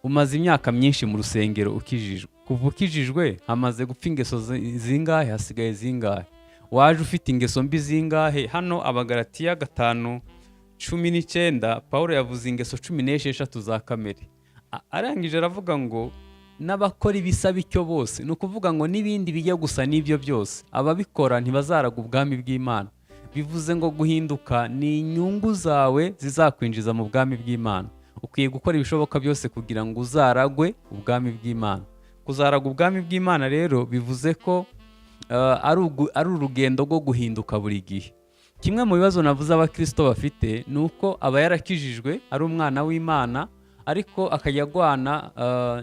umaze imyaka myinshi mu rusengero ukijijwe. Kuva ukijijwe hamaze gupfa ingeso zingahe, hasigaye zingahe? Waje ufite ingeso mbi zingahe? Hano Abagalatiya 5:19 Pawulo yavuze ingeso 16 za kamere. Arangije aravuga ngo n'abakora ibisa bityo bose, ni ukuvuga ngo n'ibindi bijya gusa n'ibyo byose, ababikora ntibazaraga ubwami bw'Imana. Bivuze ngo guhinduka ni inyungu zawe zizakwinjiza mu bwami bw'Imana. Ukwiye gukora ibishoboka byose kugira ngo uzaragwe ubwami bw'Imana. Kuzaragwa ubwami bw'Imana rero bivuze ko ari urugendo rwo guhinduka buri gihe. Kimwe mu bibazo navuze abakristo bafite ni uko aba yarakijijwe ari umwana w'Imana, ariko akajya agwana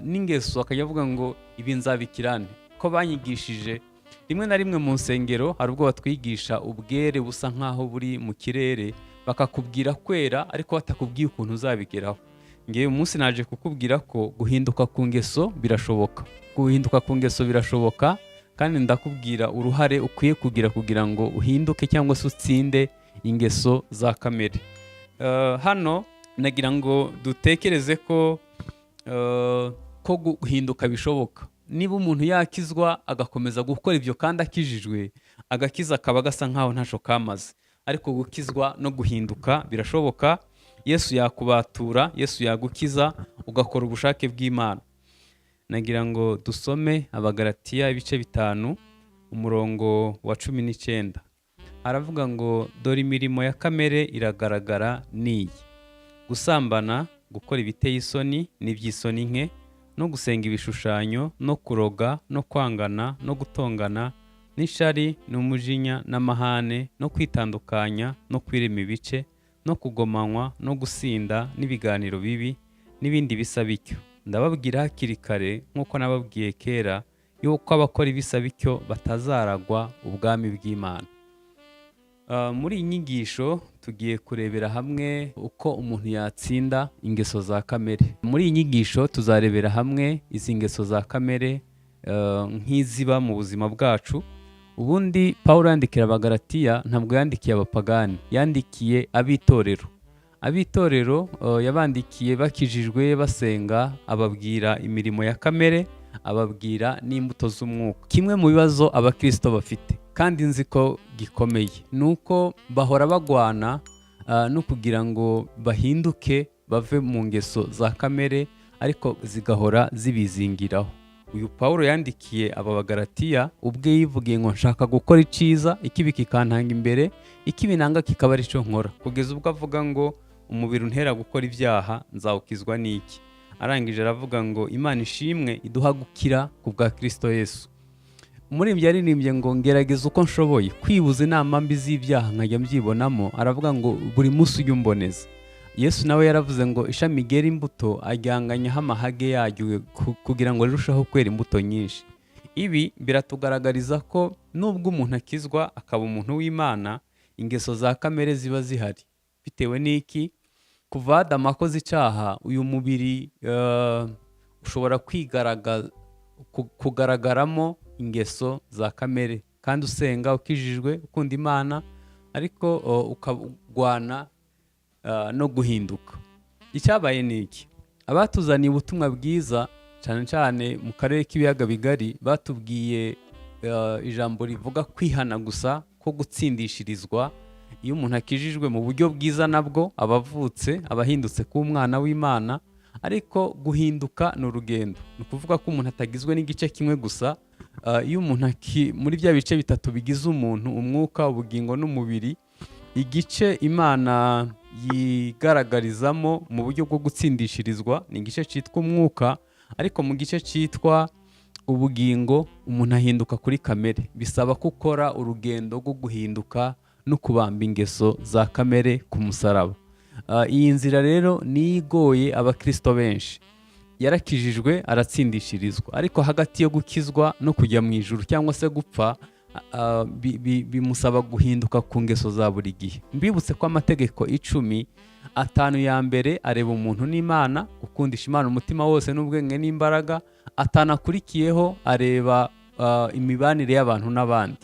n'ingeso, akajya avuga ngo ibi nzabikirane ko banyigishije. Rimwe na rimwe mu nsengero hari ubwo batwigisha ubwere busa nkaho buri mu kirere, bakakubwira kwera ariko batakubwiye ukuntu uzabigeraho. Ngewe umunsi naje kukubwira ko guhinduka ku ngeso birashoboka. Guhinduka ku ngeso birashoboka, kandi ndakubwira uruhare ukwiye kugira ngo uhinduke cyangwa se utsinde ingeso za kamere. Hano nagira ngo dutekereze ko guhinduka bishoboka. Niba umuntu yakizwa agakomeza gukora ibyo kandi akijijwe, agakiza akaba gasa nkaho ntaco kamaze. Ariko gukizwa no guhinduka birashoboka. Yesu yakubatura, Yesu yagukiza, ugakora ubushake bw'Imana. Nagira ngo dusome Abagalatiya 5 umurongo wa 19. Aravuga ngo dore imirimo ya kamere iragaragara niyi: gusambana, gukora ibiteye isoni n'iby'isoni nke, no gusenga ibishushanyo, no kuroga, no kwangana, no gutongana, n'ishari, n'umujinya, n'amahane, no kwitandukanya, no kwirema ibice, no kugomanywa, no gusinda, n'ibiganiro bibi, n'ibindi bisa bityo. Ndababwira hakiri kare nk'uko nababwiye kera, yuko abakora ibisa bityo batazaragwa ubwami bw'Imana. Muri iyi nyigisho tugiye kurebera hamwe uko umuntu yatsinda ingeso za kamere. Muri iyi nyigisho tuzarebera hamwe izi ngeso za kamere nk'iziba mu buzima bwacu. Ubundi Pawulo yandikira Abagalatiya ntabwo yandikiye abapagani, yandikiye abitorero. Abitorero yabandikiye bakijijwe basenga, ababwira imirimo ya kamere, ababwira n'imbuto z'umwuka. Kimwe mu bibazo abakristo bafite kandi nzi ko gikomeye ni uko bahora bagwana no kugira ngo bahinduke bave mu ngeso za kamere, ariko zigahora zibizingiraho. Uyu Pawulo yandikiye aba Bagalatiya ubwe yivugiye ngo nshaka gukora iciza, ikibi kikantanga imbere, ikibi nanga kikaba ari cyo nkora. Kugeza ubwo avuga ngo umubiri untera gukora ibyaha nzawukizwa n'iki. Arangije aravuga ngo Imana ishimwe iduha gukira ku bwa Kristo Yesu. Muri ibyo yaririmbye ngo ngerageza uko nshoboye kwibuza inama mbi z'ibyaha nkajya mbyibonamo. Aravuga ngo buri munsi ujye umboneza. Yesu nawe yaravuze ngo ishami ryera imbuto ajyanganyaho amahage yaryo kugira ngo rirusheho kwera imbuto nyinshi. Ibi biratugaragariza ko nubwo umuntu akizwa akaba umuntu w'Imana, ingeso za kamere ziba zihari. Bitewe n'iki? Kuva Adamu akoze icyaha, uyu mubiri ushobora kugaragaramo ingeso za kamere, kandi usenga, ukijijwe, ukunda Imana, ariko ukagwana no guhinduka. Icyabaye ni iki? Abatuzaniye ubutumwa bwiza cyane cyane mu karere k'ibiyaga bigari batubwiye ijambo rivuga kwihana gusa ko gutsindishirizwa. Iyo umuntu akijijwe mu buryo bwiza nabwo abavutse abahindutse ku mwana w'Imana, ariko guhinduka ni urugendo. Ni ukuvuga ko umuntu atagizwe n'igice kimwe gusa. Iyo umuntu muri bya bice bitatu bigize umuntu, umwuka, ubugingo n'umubiri, igice Imana yigaragarizamo mu buryo bwo gutsindishirizwa ni igice cyitwa umwuka, ariko mu gice cyitwa ubugingo umuntu ahinduka kuri kamere. Bisaba ko ukora urugendo rwo guhinduka no kubamba ingeso za kamere ku musaraba. Iyi nzira rero ni igoye abakristo benshi. Yarakijijwe aratsindishirizwa, ariko hagati yo gukizwa no kujya mu ijuru cyangwa se gupfa bimusaba guhinduka ku ngeso za buri gihe. Mbibutse ko amategeko 10, 5 ya mbere areba umuntu n'Imana, gukundisha Imana umutima wose n'ubwenge n'imbaraga. 5 akurikiyeho areba imibanire y'abantu n'abandi.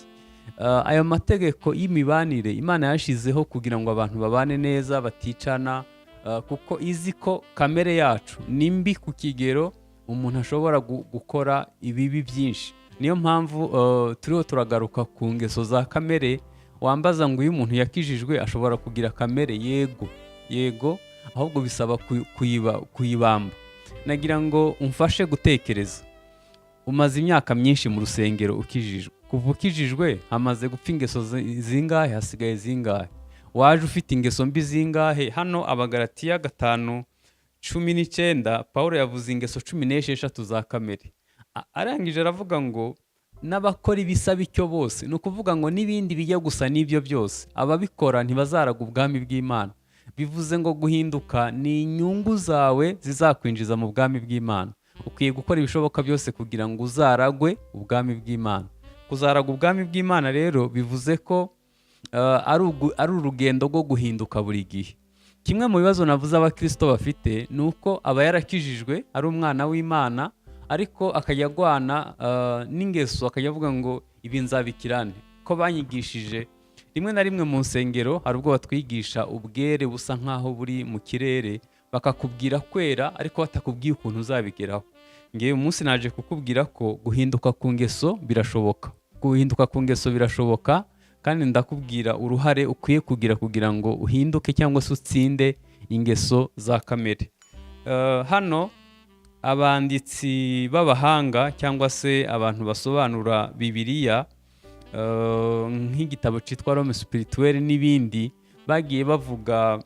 Ayo mategeko y'imibanire Imana yashizeho kugira ngo abantu babane neza, baticana, kuko izi ko kamere yacu ni mbi ku kigero umuntu ashobora gukora ibibi byinshi. Niyo mpamvu turiho turagaruka ku ngeso za kamere. Wambaza ngo iyo umuntu yakijijwe ashobora kugira kamere? Yego, ahubwo bisaba kuyibamba. Nagira ngo umfashe gutekereza. Umaze imyaka myinshi mu rusengero ukijijwe. Kuva ukijijwe hamaze gupfa ingeso zingahe? Hasigaye zingahe? Waje ufite ingeso mbi zingahe? Hano Abagalatiya 5:19 Pawulo yavuze ingeso 16 za kamere. Arangije aravuga ngo n'abakora ibisa bityo bose, ni ukuvuga ngo n'ibindi bijya gusa n'ibyo byose, ababikora ntibazaraga ubwami bw'Imana. Bivuze ngo guhinduka ni inyungu zawe zizakwinjiza mu bwami bw'Imana. Ukwiye gukora ibishoboka byose kugira ngo uzaragwe ubwami bw'Imana. Kuzaragwa ubwami bw'Imana rero bivuze ko ari urugendo rwo guhinduka buri gihe. Kimwe mu bibazo navuze abakristo bafite ni uko aba yarakijijwe ari umwana w'Imana, ariko akajya agwana n'ingeso, akajya avuga ngo ibi nzabikirane ko banyigishije. Rimwe na rimwe mu nsengero hari ubwo batwigisha ubwere busa nkaho buri mu kirere, bakakubwira kwera ariko batakubwiye ukuntu uzabigeraho. Ngewe umunsi naje kukubwira ko guhinduka ku ngeso birashoboka. Guhinduka ku ngeso birashoboka, kandi ndakubwira uruhare ukwiye kugira ngo uhinduke cyangwa se utsinde ingeso za kamere. Hano abanditsi b'abahanga cyangwa se abantu basobanura Bibiliya, nk'igitabo cyitwa Rome Spirituelle n'ibindi, bagiye bavuga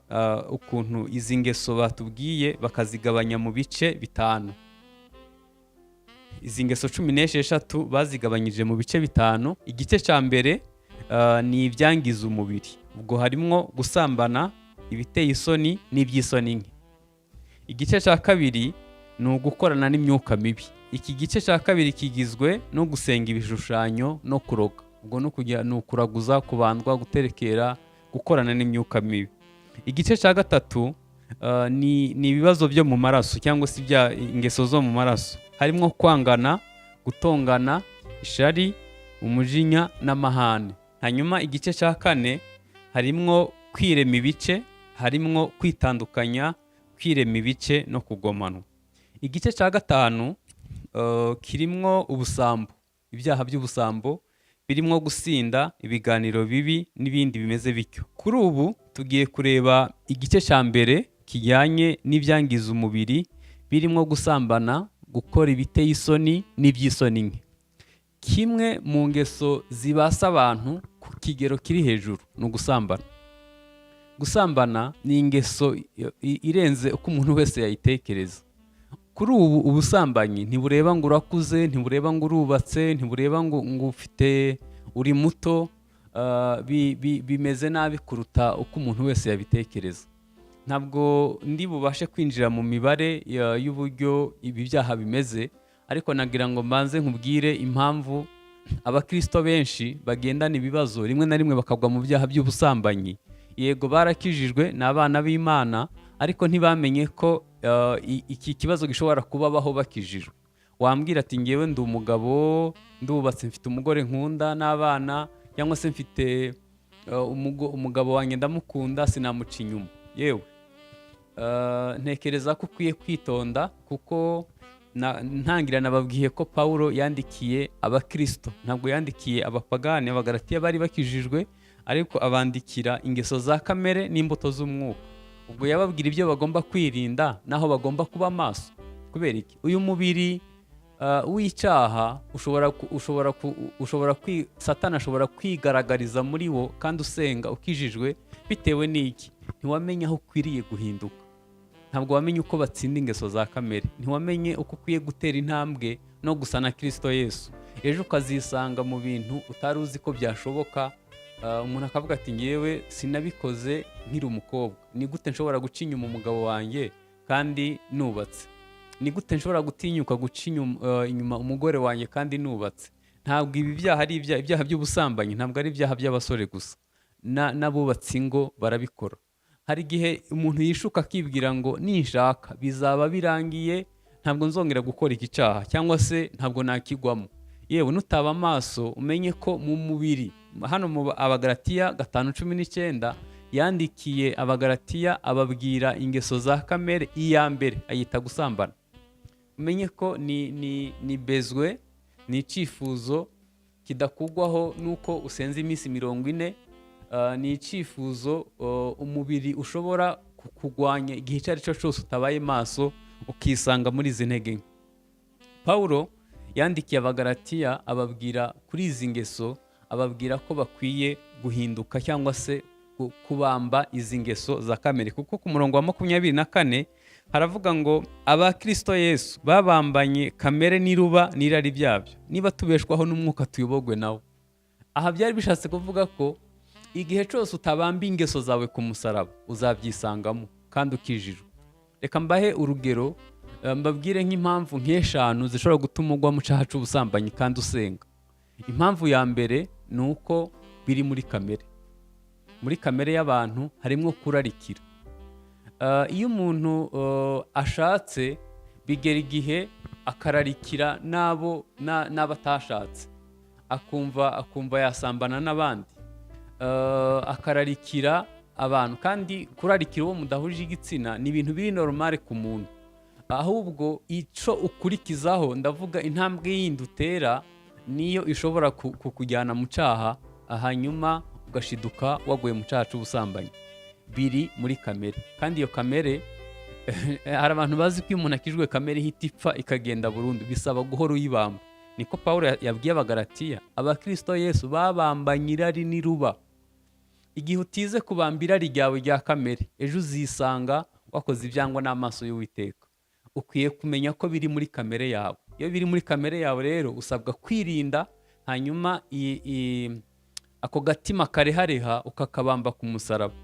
ukuntu izi ngeso batubwiye bakazigabanya mu bice 5. Izi ngeso 16 bazigabanyije mu bice 5. Igice cya mbere ni ibyangiza umubiri. Ubwo harimo gusambana, ibiteye isoni n'iby'isoni nke. Igice cya kabiri ni ugukorana n'imyuka mibi. Iki gice cya kabiri kigizwe no gusenga ibishushanyo no kuroga. Ubwo ni ukuraguza, kubandwa, guterekera, gukorana n'imyuka mibi. Igice cya gatatu ni ibibazo byo mu maraso cyangwa se ingeso zo mu maraso. Harimo kwangana, gutongana, ishari, umujinya n'amahane. Hanyuma igice cya kane harimo kwirema ibice, harimo kwitandukanya, kwirema ibice no kugomanwa. Igice cya gatanu kirimo ubusambo, ibyaha by'ubusambo, birimo gusinda, ibiganiro bibi n'ibindi bimeze bityo. Kuri ubu tugiye kureba igice cya mbere kijyanye n'ibyangiza umubiri, birimo gusambana, gukora ibiteye isoni n'iby'isoni nke. Kimwe mu ngeso zibasa abantu ku kigero kiri hejuru ni ugusambana. Gusambana ni ingeso irenze uko umuntu wese yayitekereza. Kuri ubu ubusambanyi ntibureba ngo urakuze, ntibureba ngo urubatse, ntibureba ngo ufite uri muto, bimeze nabi kuruta uko umuntu wese yabitekereza. Ntabwo ndi bubashe kwinjira mu mibare y'uburyo ibi byaha bimeze, ariko nagira ngo mbanze nkubwire impamvu abakristo benshi bagendana ibibazo, rimwe na rimwe bakagwa mu byaha by'ubusambanyi. Yego barakijijwe, ni abana b'Imana, ariko ntibamenye ko iki kibazo gishobora kubabaho bakijijwe. Wambwira ati ngewe ndi umugabo, ndubatse, mfite umugore nkunda n'abana, cyangwa se mfite umugabo wanjye ndamukunda, sinamuca inyuma. Yewe ntekereza ko ukwiye kwitonda, kuko ntangira nababwiye ko Pawulo yandikiye abakristo, ntabwo yandikiye abapagani. Abagalatiya bari bakijijwe, ariko abandikira ingeso za kamere n'imbuto z'umwuka. Ubwo yababwira ibyo bagomba kwirinda naho bagomba kuba maso. Kubera iki? Uyu mubiri w'icyaha Satani ashobora kwigaragariza muri wo, kandi usenga ukijijwe, bitewe n'iki? Ntiwamenye aho ukwiriye guhinduka. Ntabwo wamenye uko batsinda ingeso za kamere. Ntiwamenye uko ukwiye gutera intambwe no gusa na Kristo Yesu. Ejo ukazisanga mu bintu utari uzi ko byashoboka. Umuntu akavuga ati ngewe sinabikoze nkiri umukobwa, ni gute nshobora guca inyuma umugabo wanjye kandi nubatse? Ni gute nshobora gutinyuka guca inyuma umugore wanjye kandi nubatse? Ntabwo ibi byaha ari ibyaha by'ubusambanyi, ntabwo ari ibyaha by'abasore gusa, n'abubatse ingo barabikora. Hari igihe umuntu yishuka akibwira ngo ninshaka bizaba birangiye, ntabwo nzongera gukora iki cyaha, cyangwa se ntabwo nakigwamo. Yewe nutaba amaso umenye ko mu mubiri, hano mu Abagalatiya 5:19 yandikiye abagalatiya ababwira ingeso za kamere. Iya mbere ayita gusambana. Umenye ko ni bezwe, ni icyifuzo kidakugwaho nuko usenze iminsi 40. Ni icyifuzo umubiri ushobora kugwanya igihe icyo ari cyo cyose utabaye maso, ukisanga muri izi ntege nke. Pawulo yandikiye abagalatiya ababwira kuri izi ngeso, ababwira ko bakwiye guhinduka cyangwa se kubamba izi ngeso za kamere, kuko ku murongo wa 24 haravuga ngo aba Kristo Yesu babambanye kamere n'iruba n'irari byabyo, niba tubeshwaho n'umwuka tuyobogwe nawo. Aha byari bishatse kuvuga ko igihe cyose utabamba ingeso zawe ku musaraba uzabyisangamo kandi ukijijwe. Reka mbahe urugero, mbabwire nk'impamvu nk'eshanu zishobora gutuma ugwa mu cyaha cy'ubusambanyi kandi usenga. Impamvu ya mbere ni uko biri muri kamere. Muri kamere y'abantu harimo kurarikira. Iyo umuntu ashatse bigera igihe akararikira n'abatashatse, akumva yasambana n'abandi, akararikira abantu. Kandi kurarikira uwo mudahuje igitsina ni ibintu biri normale ku muntu, ahubwo icyo ukurikizaho, ndavuga intambwe yindi utera, niyo ishobora kukujyana mu cyaha, hanyuma ugashiduka waguye mu cyaha cy'ubusambanyi. Biri muri kamere, kandi iyo kamere hari abantu bazi ko iyo umuntu akijwe kamere ihita ipfa ikagenda burundu, bisaba guhora uyibamba. Niko Pawulo yabwiye abagalatiya, aba Kristo Yesu babambanye irari n'iruba. Igihe utize kubamba irari ryawe rya kamere, ejo uzisanga wakoze ibyangwa n'amaso y'Uwiteka. Ukwiye kumenya ko biri muri kamere yawe. Iyo biri muri kamere yawe rero usabwa kwirinda, hanyuma ako gatima karehareha ukakabamba ku musaraba.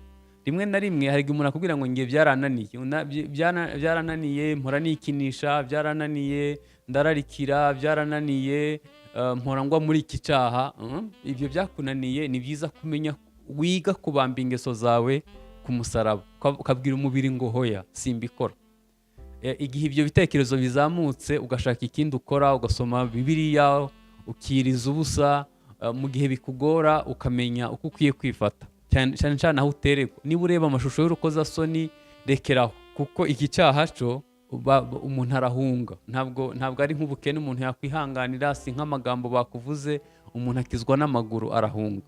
Rimwe na rimwe hari umuntu akubwira ngo ngiye byarananiye, mpora nikinisha, byarananiye, ndararikira, byarananiye, mpora ngwa muri iki cyaha. Ibyo byakunaniye, ni byiza kumenya, wiga kubamba ingeso zawe ku musaraba, ukabwira umubiri ngo hoya simbikora. Igihe ibyo bitekerezo bizamutse, ugashaka ikindi ukora, ugasoma Bibiliya, ukiriza ubusa, mu gihe bikugora ukamenya uko ukwiye kwifata, cyane cyane aho utererwa. Niba ureba amashusho y'urukozasoni, rekeraho, kuko iki cyaha cyo umuntu arahunga. Ntabwo ari nk'ubukene umuntu yakwihanganira, si nk'amagambo bakuvuze umuntu akizwa n'amaguru, arahunga.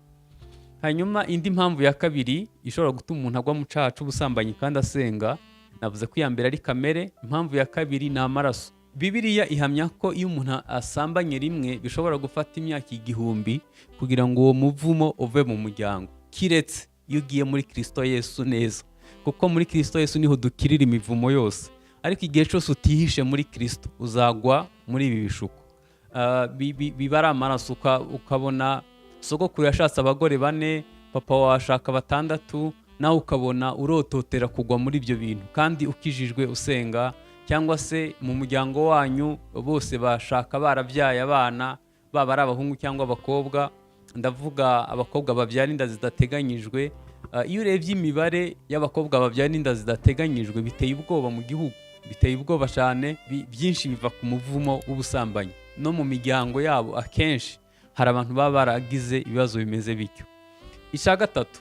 Hanyuma indi mpamvu ya kabiri ishobora gutuma umuntu agwa mu cyaha cy'ubusambanyi kandi asenga, navuze ko iya mbere ari kamere. Impamvu ya kabiri ni amaraso. Bibiliya ihamya ko iyo umuntu asambanye rimwe bishobora gufata imyaka 1000 kugira ngo uwo muvumo uve mu muryango, kiretse iyo ugiye muri Kristo Yesu neza, kuko muri Kristo Yesu niho dukirira imivumo yose. Ariko igihe cyose utihishe muri Kristo uzagwa muri ibi bishuko. Biba ari amaraso. Ukabona sogokuru yashatse abagore 4, papa washaka 6, nawe ukabona urototera kugwa muri ibyo bintu kandi ukijijwe usenga. Cyangwa se mu muryango wanyu bose bashaka barabyaye abana, baba ari abahungu cyangwa abakobwa, ndavuga abakobwa babyara inda zidateganyijwe. Iyo urebye imibare y'abakobwa babyara inda zidateganyijwe, biteye ubwoba mu gihugu, biteye ubwoba cyane. Byinshi biva ku muvumo w'ubusambanyi. No mu miryango yabo akenshi hari abantu baba baragize ibibazo bimeze bityo. Icya gatatu,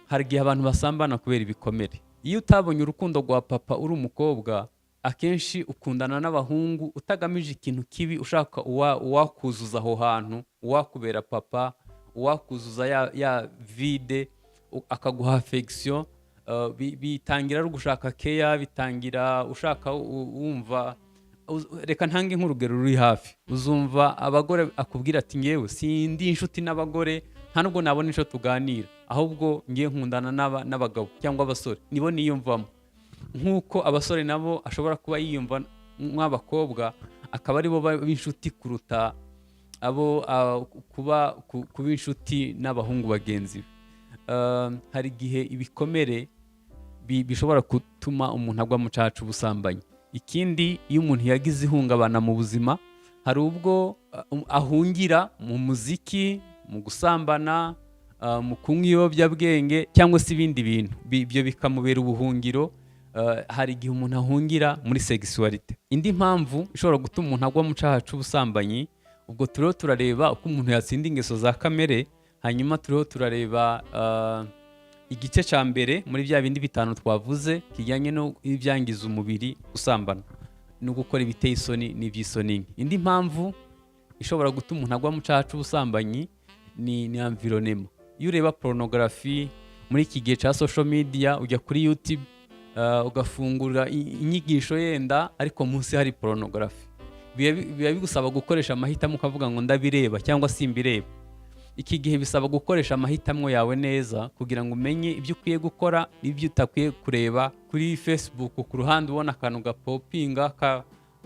hari igihe abantu basambana kubera ibikomere. Iyo utabonye urukundo rwa papa uri umukobwa, akenshi ukundana n'abahungu utagamije ikintu kibi, ushaka uwakuzuza aho hantu, uwakubera papa, uwakuzuza ya vide, akaguha affection. Bitangira ari gushaka care, bitangira ushaka wumva. Reka ntange nk'urugero ruri hafi. Uzumva abagore akubwira ati ngewe sindi inshuti n'abagore, nta nubwo nabona insho tuganira, ahubwo ngiye nkundana n'abagabo cyangwa abasore, nibo niyumvamo. Nk'uko abasore nabo ashobora kuba yiyumva nk'abakobwa, akaba ari bo b'inshuti kuruta abo kuba inshuti n'abahungu bagenzi be. Hari igihe ibikomere bishobora gutuma umuntu agwa mu cyaha cy'ubusambanyi. Ikindi, iyo umuntu yagize ihungabana mu buzima, hari ubwo ahungira mu muziki, mu gusambana, mu kunywa ibiyobyabwenge cyangwa se ibindi bintu. Ibyo bikamubera ubuhungiro. Hari igihe umuntu ahungira muri sexuality. Indi mpamvu ishobora gutuma umuntu agwa mu cyaha cy'ubusambanyi, ubwo turiho turareba uko umuntu yatsinda ingeso za kamere, hanyuma turiho turareba igice cya mbere muri bya bindi bitanu twavuze kijyanye n'ibyangiza umubiri gusambana no gukora ibiteye isoni n'iby'isoni. Indi mpamvu ishobora gutuma umuntu agwa mu cyaha cy'ubusambanyi ni environnement. Iyo ureba pornography muri iki gihe cya social media, ujya kuri YouTube ugafungura inyigisho yenda ariko munsi hari pornography, biba bigusaba gukoresha amahitamo ukavuga ngo ndabireba cyangwa simbireba. Iki gihe bisaba gukoresha amahitamo yawe neza kugira ngo umenye ibyo ukwiye gukora n'ibyo utakwiye kureba. Kuri Facebook ku ruhande ubona akantu gapopinga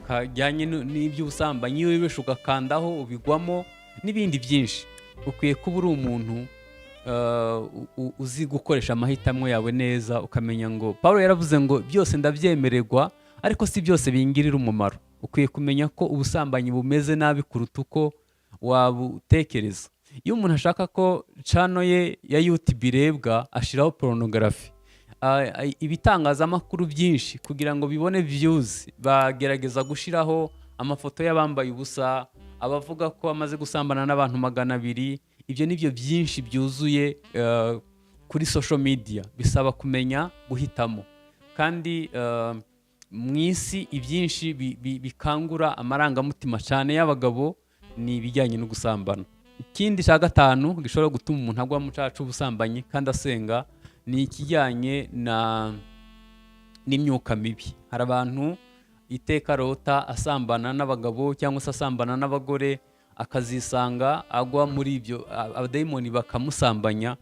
kajyanye n'iby'ubusambanyi, iyo wibesha ugakandaho ubigwamo n'ibindi byinshi. Ukwiye kuba uri umuntu uzi gukoresha amahitamo yawe neza, ukamenya ngo Paulo yaravuze ngo byose ndabyemererwa ariko si byose bingirira umumaro. Ukwiye kumenya ko ubusambanyi bumeze nabi kuruta uko wabutekereza. Iyo umuntu ashaka ko channel ye ya YouTube irebwa, ashiraho pornography. Ibitangazamakuru byinshi kugira ngo bibone views bagerageza gushiraho amafoto y'abambaye ubusa, abavuga ko amaze gusambana n'abantu 200. Ibyo nibyo byinshi byuzuye kuri social media. Bisaba kumenya guhitamo, kandi mu isi ibyinshi bikangura amarangamutima cyane y'abagabo ni ibijyanye no gusambana. Ikindi cya gatanu gishobora gutuma umuntu agwa mu cyaha cy'ubusambanyi kandi asenga ni ikijyanye n'imyuka mibi. Hari abantu iteka rota asambana n'abagabo cyangwa se asambana n'abagore, akazisanga agwa muri ibyo, abadayimoni bakamusambanya,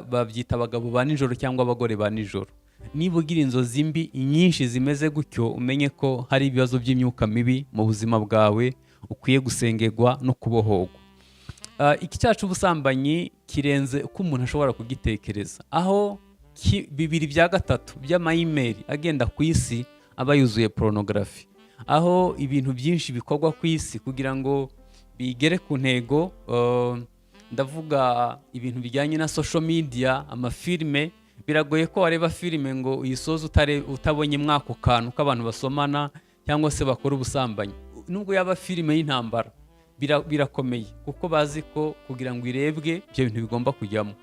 babyita abagabo ba nijoro cyangwa abagore ba nijoro. Niba ugira inzozi mbi nyinshi zimeze gutyo, umenye ko hari ibibazo by'imyuka mibi mu buzima bwawe, ukwiye gusengerwa no kubohorwa. Iki cyaha cy'ubusambanyi kirenze uko umuntu ashobora kugitekereza, aho 2/3 by'ama-email agenda ku isi aba yuzuye pornography, aho ibintu byinshi bikorwa ku isi kugira ngo bigere ku ntego. Ndavuga ibintu bijyanye na social media, amafilme. Biragoye ko wareba filime ngo uyisoze utabonye mwako kantu k'abantu basomana cyangwa se bakora ubusambanyi. Nubwo yaba filime y'intambara, birakomeye kuko bazi ko kugira ngo irebwe ibyo bintu bigomba kujyamo.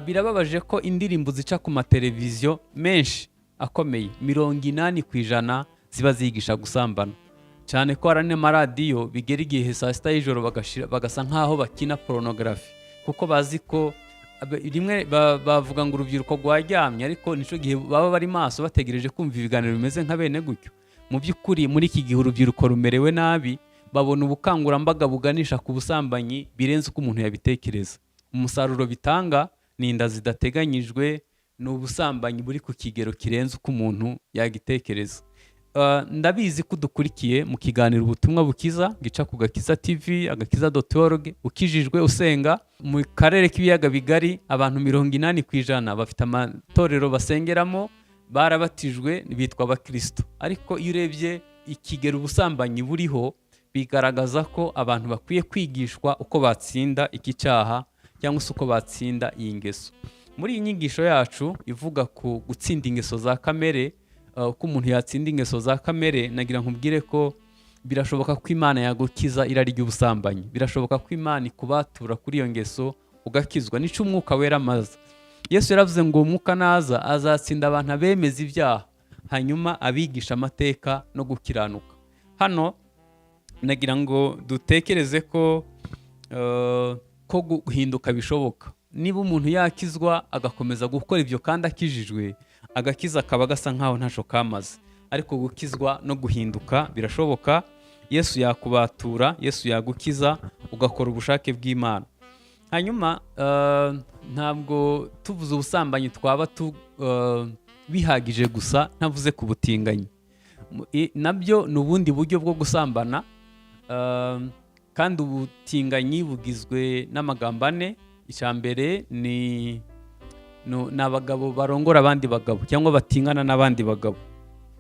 Birababaje ko indirimbo zica ku mateleviziyo menshi akomeye 80% ziba zigisha gusambana, cyane ko hari n'amaradiyo bigera igihe saa sita y'ijoro bagasa nkaho bakina pornography, kuko bazi ko rimwe bavuga ngo urubyiruko rwaryamye, ariko nico gihe baba bari maso bategereje kumva ibiganiro bimeze nka bene gutyo. Mu by'ukuri muri iki gihe urubyiruko rumerewe nabi, babona ubukangurambaga buganisha ku busambanyi birenze uko umuntu yabitekereza. Umusaruro bitanga ni inda zidateganyijwe, ni ubusambanyi buri ku kigero kirenze uko umuntu yagitekereza. Ndabizi ko dukurikiye mu kiganiro Ubutumwa bukiza gica ku Gakiza TV, agakiza.org. Ukijijwe usenga mu karere k'ibiyaga bigari, abantu 80% bafite amatorero basengeramo, barabatijwe, bitwa abakristo. Ariko iyo urebye ikigero ubusambanyi buriho, bigaragaza ko abantu bakwiye kwigishwa uko batsinda iki cyaha cyangwa se uko batsinda iyi ngeso. Muri iyi nyigisho yacu ivuga ku gutsinda ingeso za kamere, uko umuntu yatsinda ingeso za kamere, nagira nkubwire ko birashoboka ko Imana yagukiza irari ry'ubusambanyi. Birashoboka ko Imana ikubatura kuri iyo ngeso ugakizwa. Nico umwuka wera amaze. Yesu yaravuze ngo umwuka naza azatsinda abantu abemeza ibyaha, hanyuma abigisha amateka no gukiranuka. Hano nagira ngo dutekereze ko guhinduka bishoboka. Niba umuntu yakizwa agakomeza gukora ibyo kandi akijijwe, agakiza akaba gasa nkaho ntaco kamaze, ariko gukizwa no guhinduka birashoboka. Yesu yakubatura, Yesu yagukiza, ugakora ubushake bw'Imana. Hanyuma ntabwo tuvuze ubusambanyi twaba bihagije gusa, ntavuze ku butinganyi. Nabyo ni ubundi buryo bwo gusambana, kandi ubutinganyi bugizwe n'amagambo 4. Icyambere ni abagabo barongora abandi bagabo cyangwa batingana n'abandi bagabo.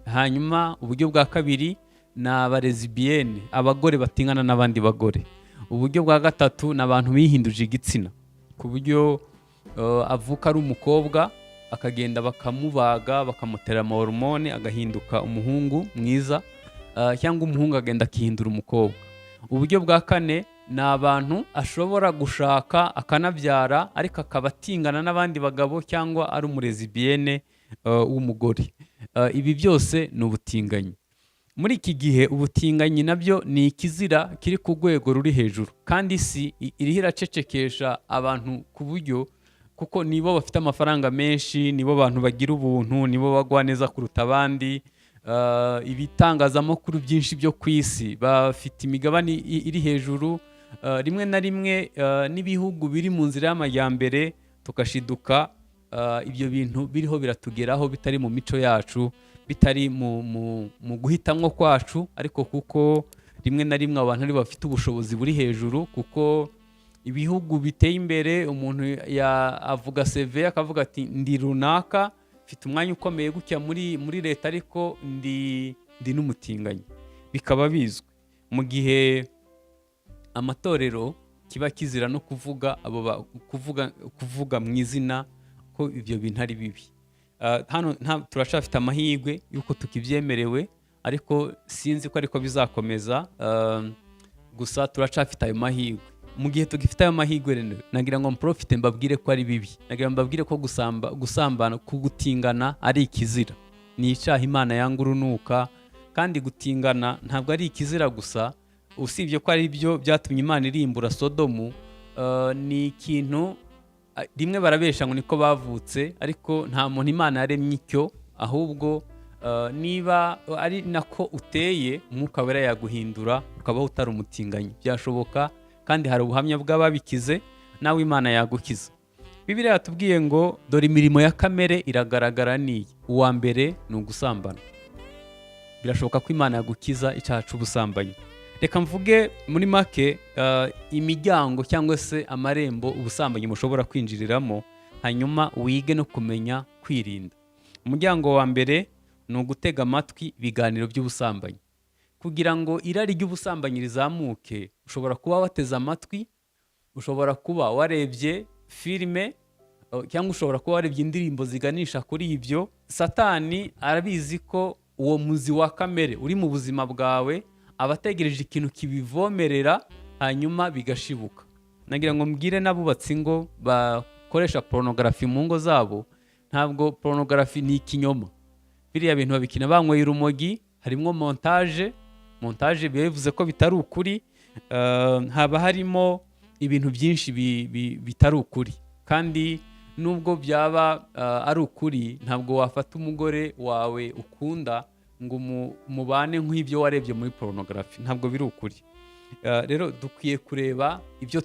Hanyuma uburyo bwa kabiri ni abarezibiyene, abagore batingana n'abandi bagore. Uburyo bwa gatatu ni abantu bihinduje igitsina, ku buryo avuka ari umukobwa akagenda bakamubaga bakamutera amahormone agahinduka umuhungu mwiza, cyangwa umuhungu agenda akihindura umukobwa. Uburyo bwa kane ni abantu ashobora gushaka akanabyara ariko akaba atingana n'abandi bagabo cyangwa ari umurezibiyene w'umugore. Ibi byose ni ubutinganyi. Muri iki gihe ubutinganyi nabyo ni ikizira kiri ku rwego ruri hejuru, kandi isi iriho iracecekesha abantu ku buryo, kuko nibo bafite amafaranga menshi, nibo bantu bagira ubuntu, nibo bagwa neza kuruta abandi. Ibitangazamakuru byinshi byo ku isi bafite imigabane iri hejuru. Rimwe na rimwe n'ibihugu biri mu nzira y'amajyambere tugashiduka ibyo bintu biriho biratugeraho bitari mu mico yacu, bitari mu guhitamwo kwacu, ariko kuko rimwe na rimwe abantu ari bafite ubushobozi buri hejuru, kuko ibihugu biteye imbere umuntu avuga CV akavuga ati ndi runaka, mfite umwanya ukomeye gutya muri leta, ariko ndi n'umutinganyi. Bikaba bizwi mu gihe amatorero kiba kizira no kuvuga mu izina ko ibyo bintu ari bibi. Hano turashafite amahirwe yuko tukibyemerewe, ariko sinzi ko ariko bizakomeza. Gusa turacafite ayo mahirwe. Mu gihe tugifite ayo mahirwe rero, nagira ngo mprofite mbabwire ko ari bibi. Nagira mbabwire ko gusambana, kugutingana ari ikizira, ni icyaha Imana yanga urunuka. Kandi gutingana ntabwo ari ikizira gusa, usibye ko ari byo byatumye Imana irimbura Sodomu. Ni ikintu rimwe barabesha ngo niko bavutse, ariko nta muntu Imana yaremye icyo, ahubwo niba ari nako uteye, Umwuka Wera yaguhindura ukabaho utari umutinganyi. Byashoboka, kandi hari ubuhamya bw'ababikize, nawe Imana yagukiza. Bibiliya yatubwiye ngo dore imirimo ya kamere iragaragara niyi. Uwa mbere ni ugusambana. Birashoboka ko Imana yagukiza icyaha cy'ubusambanyi. Reka mvuge muri make imiryango cyangwa se amarembo ubusambanyi mushobora kwinjiriramo, hanyuma wige no kumenya kwirinda. Umuryango wa mbere ni ugutega amatwi ibiganiro by'ubusambanyi. Kugira ngo irari ry'ubusambanyi rizamuke, ushobora kuba wateze amatwi, ushobora kuba warebye filime, cyangwa ushobora kuba warebye indirimbo ziganisha kuri ibyo. Satani arabizi ko uwo muzi wa kamere uri mu buzima bwawe, abategereje ikintu kibivomerera, hanyuma bigashibuka. Nagira ngo mbwire n'abubatsi ngo bakoresha pornography mu ngo zabo, ntabwo pornography ni ikinyoma. Biriya bintu babikina banyweye urumogi, harimo montage bivuze ko bitari ukuri. Haba harimo ibintu byinshi bitari ukuri, kandi nubwo byaba ari ukuri, ntabwo wafata umugore wawe ukunda ngo mubane nk'ibyo warebye muri pornography. Ntabwo biri ukuri. Rero dukwiye kureba ibyo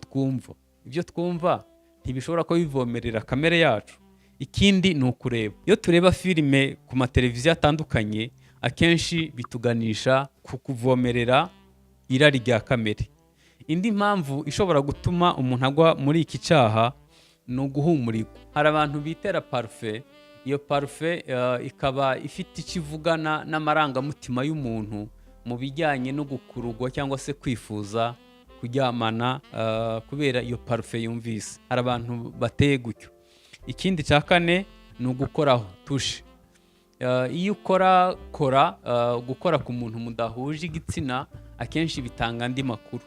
twumva ntibishobora ko bivomerera kamere yacu. Ikindi ni ukureba. Iyo tureba filime ku mateleviziyo atandukanye, akenshi bituganisha ku kuvomerera irari rya kamere. Indi mpamvu ishobora gutuma umuntu agwa muri iki cyaha ni uguhumurirwa. Hari abantu bitera parufe, iyo parufe ikaba ifite ikivugana n'amarangamutima y'umuntu mu bijyanye no gukururwa cyangwa se kwifuza kuryamana kubera iyo parufe yumvise. Hari abantu bateye gutyo. Ikindi cya kane ni ugukoraho tushe. Iyo gukora ku muntu mudahuje igitsina, akenshi bitanga andi makuru,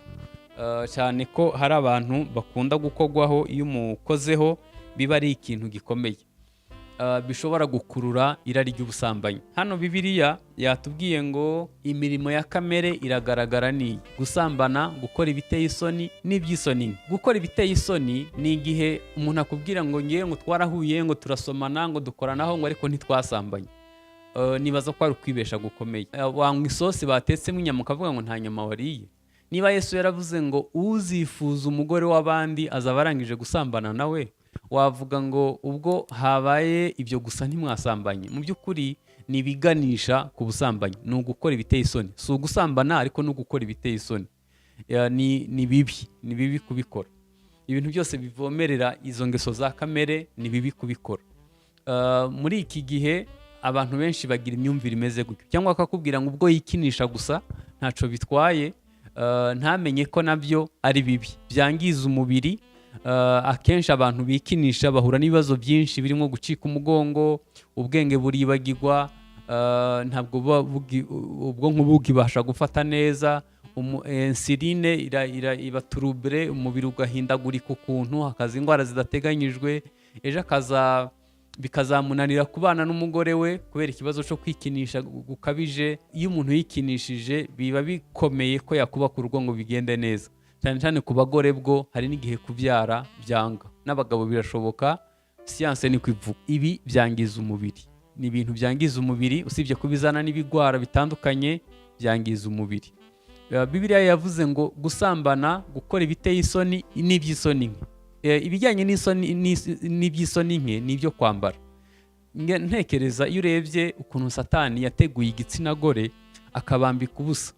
cyane ko hari abantu bakunda gukogwaho. Iyo umukozeho biba ari ikintu gikomeye, bishobora gukurura irari ry'ubusambanyi. Hano Bibiliya yatubwiye ngo imirimo ya kamere iragaragara ni gusambana, gukora ibiteye isoni n'iby'isoni. Gukora ibiteye isoni ni igihe umuntu akubwira ngo ngiye ngo twarahuye, ngo turasomana, ngo dukoranaho, ngo ariko ntitwasambanye. Nibaza ko ari ukwibesha gukomeye. Wanywa isosi batetsemo inyama ukavuga ngo nta nyama wariye. Niba Yesu yaravuze ngo uzifuza umugore w'abandi azaba arangije gusambana nawe, wavuga ngo ubwo habaye ibyo gusa ntimwasambanye. Mu by'ukuri ni ibiganisha ku busambanyi, ni ugukora ibiteye isoni. Si ugusambana ariko no gukora ibiteye isoni. Ni bibi kubikora. Ibintu byose bivomerera izo ngeso za kamere ni bibi kubikora. Muri iki gihe abantu benshi bagira imyumvire imeze gutyo, cyangwa akakubwira ngo ubwo yikinisha gusa ntaco bitwaye, ntamenye ko nabyo ari bibi, byangiza umubiri. Akenshi abantu bikinisha bahura n'ibibazo byinshi birimo gucika umugongo, ubwenge buribagirwa, ntabwo ubwonko bugibasha gufata neza, insuline iba turubure, umubiri ugahindagurika ukuntu, hakaza indwara zidateganyijwe, ejo bikazamunanira kubana n'umugore we kubera ikibazo cyo kwikinisha gukabije. Iyo umuntu yikinishije biba bikomeye ko yakubaka urugo ngo bigende neza, cyane cyane ku bagore bwo hari n'igihe kubyara byanga, n'abagabo birashoboka, siyanse ni kwivuga. Ibi byangiza umubiri, ni ibintu byangiza umubiri, usibye kubizana n'ibigwara bitandukanye byangiza umubiri. Bibiliya yavuze ngo gusambana, gukora ibiteye isoni n'iby'isoni nke. Ibijyanye n'iby'isoni nke ni ibyo kwambara. Ntekereza iyo urebye ukuntu Satani yateguye igitsina gore akabambika ubusa.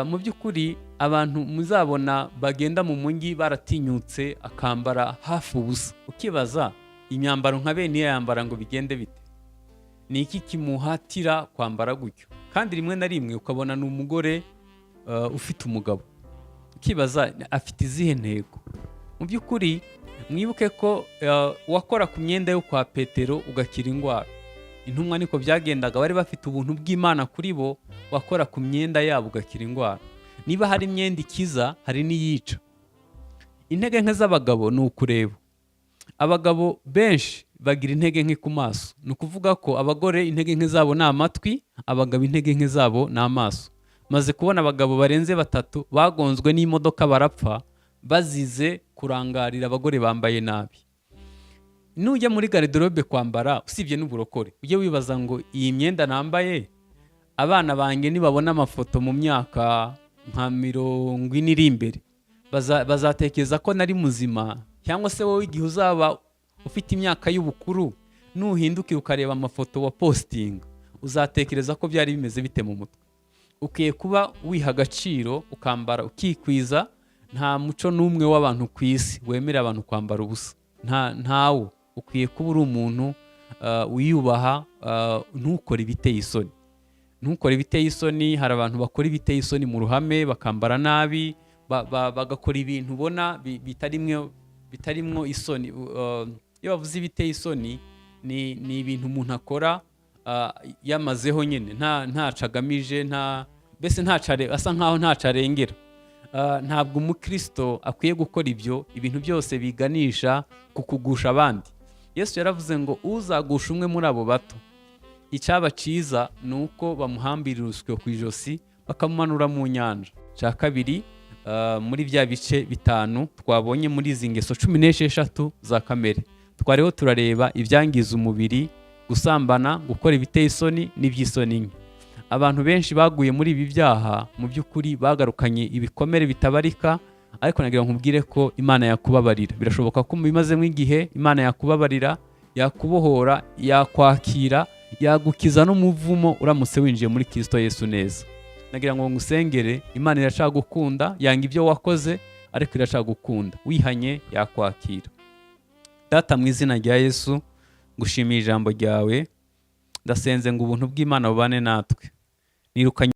Mu by'ukuri abantu muzabona bagenda mu mujyi baratinyutse akambara hafi ubusa, ukibaza imyambaro nka bene iyo yambara ngo bigende bite? Ni iki kimuhatira kwambara gutyo? Kandi rimwe na rimwe ukabona ni umugore ufite umugabo, ukibaza afite izihe ntego? Mu by'ukuri mwibuke ko wakora ku myenda yo kwa Petero ugakira indwara. Intumwa niko byagendaga, bari bafite ubuntu bw'Imana kuri bo, wakora ku myenda yabo ugakira indwara. Niba hari imyenda ikiza, hari n'iyica. Intege nke z'abagabo ni ukureba. Abagabo benshi bagira intege nke ku maso, ni ukuvuga ko abagore intege nke zabo ni amatwi, abagabo intege nke zabo ni amaso. Maze kubona abagabo barenze 3 bagonzwe n'imodoka barapfa bazize kurangarira abagore bambaye nabi. Nujya muri garderobe kwambara, usibye n'uburokore, ujye wibaza ngo iyi myenda nambaye abana banjye nibabona amafoto mu myaka nka 40 iri imbere bazatekereza ko nari muzima, cyangwa se wowe igihe uzaba ufite imyaka y'ubukuru nuhindukira ukareba amafoto wa posting uzatekereza ko byari bimeze bite mu mutwe. Ukiye kuba wiha agaciro, ukambara ukikwiza. Nta muco n'umwe w'abantu ku isi wemera abantu kwambara ubusa, ntawo. Ukwiye kuba uri umuntu wiyubaha, ntukore ibiteye isoni. Ntukore ibiteye isoni. Hari abantu bakora ibiteye isoni mu ruhame bakambara nabi, bagakora ibintu ubona bitarimwo isoni. Iyo bavuze ibiteye isoni ni ibintu umuntu akora yamazeho nyine, ntaco agamije, mbese asa nkaho ntaco arengera. Ntabwo umukristo akwiye gukora ibintu byose biganisha ku kugusha abandi. Yesu yaravuze ngo uzagusha umwe muri abo bato, icyaba cyiza ni uko bamuhambira urusyo ku ijosi bakamumanura mu nyanja. Cya kabiri, muri bya bice 5 twabonye muri izi ngeso 16 za kamere, twariho turareba ibyangiza umubiri, gusambana, gukora ibiteye isoni n'iby'isoni nke. Abantu benshi baguye muri ibi byaha mu by'ukuri bagarukanye ibikomere bitabarika, ariko nagira nkubwire ko Imana yakubabarira. Birashoboka ko mubimazemo igihe, Imana yakubabarira, yakubohora, yakwakira, yagukiza n'umuvumo uramutse winjiye muri Kristo Yesu neza. Nagira ngo ngusengere, Imana irashaka gukunda, yanga ibyo wakoze, ariko irashaka gukunda. Wihanye yakwakira. Data, mu izina rya Yesu ngushimiye ijambo ryawe, ndasenze ngo ubuntu bw'Imana bubane natwe. Nirukanye